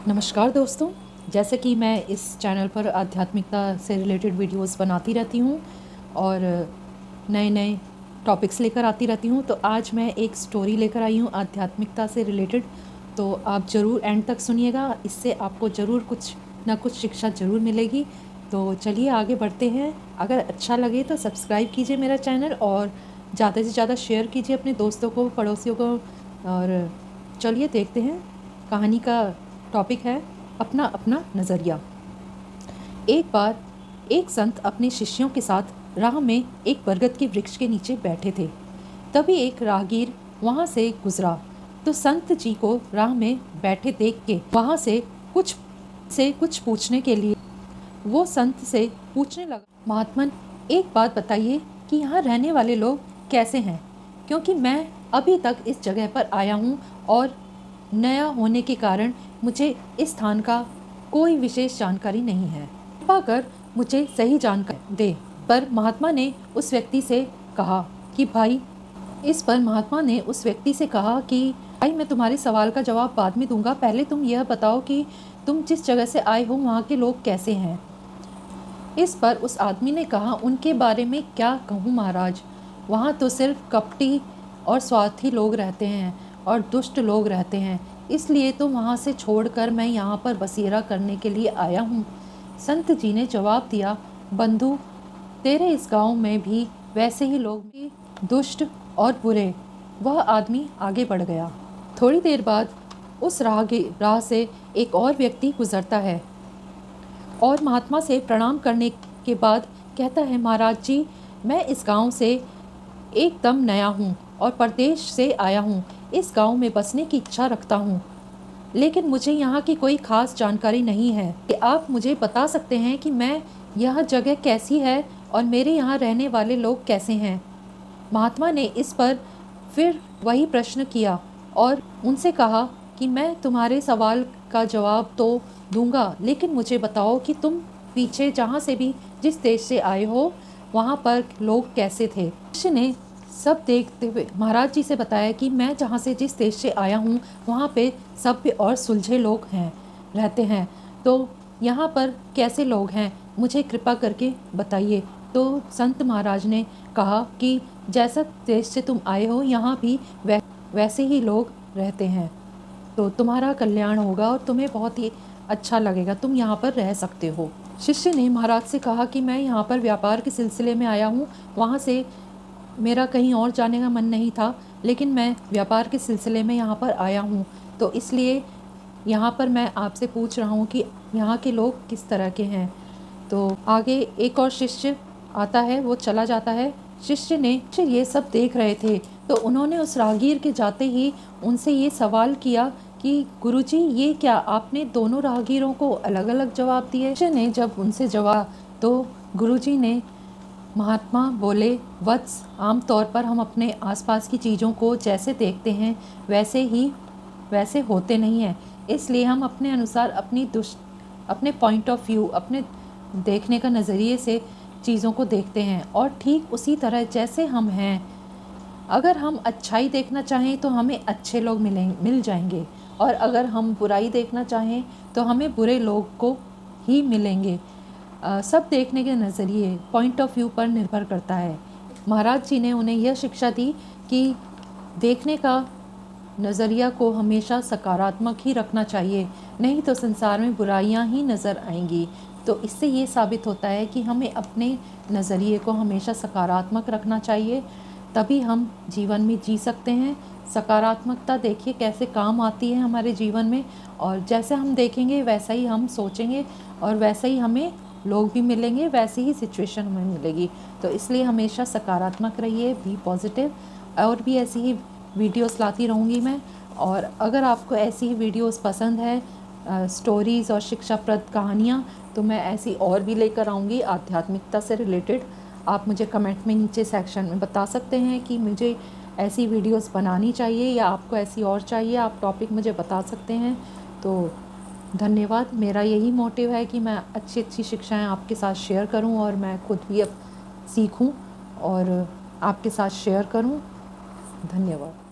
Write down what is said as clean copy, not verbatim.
नमस्कार दोस्तों, जैसे कि मैं इस चैनल पर आध्यात्मिकता से रिलेटेड वीडियोस बनाती रहती हूँ और नए नए टॉपिक्स लेकर आती रहती हूँ। तो आज मैं एक स्टोरी लेकर आई हूँ आध्यात्मिकता से रिलेटेड। तो आप ज़रूर एंड तक सुनिएगा, इससे आपको ज़रूर कुछ ना कुछ शिक्षा ज़रूर मिलेगी। तो चलिए आगे बढ़ते हैं। अगर अच्छा लगे तो सब्सक्राइब कीजिए मेरा चैनल और ज़्यादा से ज़्यादा शेयर कीजिए अपने दोस्तों को, पड़ोसियों को। और चलिए देखते हैं। कहानी का टॉपिक है अपना अपना नज़रिया। एक बार एक संत अपने शिष्यों के साथ राह में एक बरगद के वृक्ष के नीचे बैठे थे। तभी एक राहगीर वहाँ से गुजरा तो संत जी को राह में बैठे देख के वहाँ से कुछ पूछने के लिए वो संत से पूछने लगा, महात्मन एक बात बताइए कि यहाँ रहने वाले लोग कैसे हैं, क्योंकि मैं अभी तक इस जगह पर आया हूँ और नया होने के कारण मुझे इस स्थान का कोई विशेष जानकारी नहीं है। कृपा कर मुझे सही जानकारी दे। पर महात्मा ने उस व्यक्ति से कहा कि भाई मैं तुम्हारे सवाल का जवाब बाद में दूंगा, पहले तुम यह बताओ कि तुम जिस जगह से आए हो वहाँ के लोग कैसे हैं। इस पर उस आदमी ने कहा, उनके बारे में क्या कहूँ महाराज, वहाँ तो सिर्फ कपटी और स्वार्थी लोग रहते हैं और दुष्ट लोग रहते हैं, इसलिए तो वहाँ से छोड़कर मैं यहाँ पर बसेरा करने के लिए आया हूँ। संत जी ने जवाब दिया, बंधु तेरे इस गांव में भी वैसे ही लोग भी दुष्ट और बुरे। वह आदमी आगे बढ़ गया। थोड़ी देर बाद उस राह से एक और व्यक्ति गुजरता है और महात्मा से प्रणाम करने के बाद कहता है, महाराज जी मैं इस गांव से एकदम नया हूँ और परदेश से आया हूँ। इस गांव में बसने की इच्छा रखता हूँ, लेकिन मुझे यहाँ की कोई खास जानकारी नहीं है। कि आप मुझे बता सकते हैं कि मैं यह जगह कैसी है और मेरे यहाँ रहने वाले लोग कैसे हैं। महात्मा ने इस पर फिर वही प्रश्न किया और उनसे कहा कि मैं तुम्हारे सवाल का जवाब तो दूंगा, लेकिन मुझे बताओ कि तुम पीछे जहाँ से भी जिस देश से आए हो वहाँ पर लोग कैसे थे। शिष्य ने सब देखते हुए महाराज जी से बताया कि मैं जहाँ से जिस देश से आया हूँ वहाँ पे सभ्य और सुलझे लोग रहते हैं, तो यहाँ पर कैसे लोग हैं मुझे कृपा करके बताइए। तो संत महाराज ने कहा कि जैसा देश से तुम आए हो यहाँ भी वैसे ही लोग रहते हैं, तो तुम्हारा कल्याण होगा और तुम्हें बहुत ही अच्छा लगेगा, तुम यहाँ पर रह सकते हो। शिष्य ने महाराज से कहा कि मैं यहाँ पर व्यापार के सिलसिले में आया हूँ, वहाँ से मेरा कहीं और जाने का मन नहीं था, लेकिन मैं व्यापार के सिलसिले में यहाँ पर आया हूँ, तो इसलिए यहाँ पर मैं आपसे पूछ रहा हूँ कि यहाँ के लोग किस तरह के हैं। तो आगे एक और शिष्य आता है, वो चला जाता है। शिष्य ये सब देख रहे थे तो उन्होंने उस राहगीर के जाते ही उनसे ये सवाल किया कि गुरुजी ये क्या आपने दोनों राहगीरों को अलग अलग जवाब दिए। शिष्य ने जब उनसे जवाब तो गुरुजी ने महात्मा बोले, वत्स आमतौर पर हम अपने आसपास की चीज़ों को जैसे देखते हैं वैसे होते नहीं हैं, इसलिए हम अपने अनुसार अपने पॉइंट ऑफ व्यू, अपने देखने का नज़रिए से चीज़ों को देखते हैं। और ठीक उसी तरह जैसे हम हैं, अगर हम अच्छाई देखना चाहें तो हमें अच्छे लोग मिल जाएंगे, और अगर हम बुराई देखना चाहें तो हमें बुरे लोग को ही मिलेंगे। सब देखने के नज़रिए, पॉइंट ऑफ व्यू पर निर्भर करता है। महाराज जी ने उन्हें यह शिक्षा दी कि देखने का नज़रिया को हमेशा सकारात्मक ही रखना चाहिए, नहीं तो संसार में बुराइयां ही नज़र आएंगी। तो इससे ये साबित होता है कि हमें अपने नज़रिए को हमेशा सकारात्मक रखना चाहिए, तभी हम जीवन में जी सकते हैं। सकारात्मकता देखिए कैसे काम आती है हमारे जीवन में, और जैसे हम देखेंगे वैसा ही हम सोचेंगे और वैसा ही हमें लोग भी मिलेंगे, वैसी ही सिचुएशन हमें मिलेगी। तो इसलिए हमेशा सकारात्मक रहिए, बी पॉजिटिव। और भी ऐसी ही वीडियोस लाती रहूँगी मैं। और अगर आपको ऐसी ही वीडियोस पसंद है, स्टोरीज़ और शिक्षाप्रद कहानियाँ, तो मैं ऐसी और भी लेकर आऊँगी आध्यात्मिकता से रिलेटेड। आप मुझे कमेंट में नीचे सेक्शन में बता सकते हैं कि मुझे ऐसी वीडियोस बनानी चाहिए या आपको ऐसी और चाहिए, आप टॉपिक मुझे बता सकते हैं। तो धन्यवाद। मेरा यही मोटिव है कि मैं अच्छी अच्छी शिक्षाएं आपके साथ शेयर करूं और मैं खुद भी अब सीखूं और आपके साथ शेयर करूं। धन्यवाद।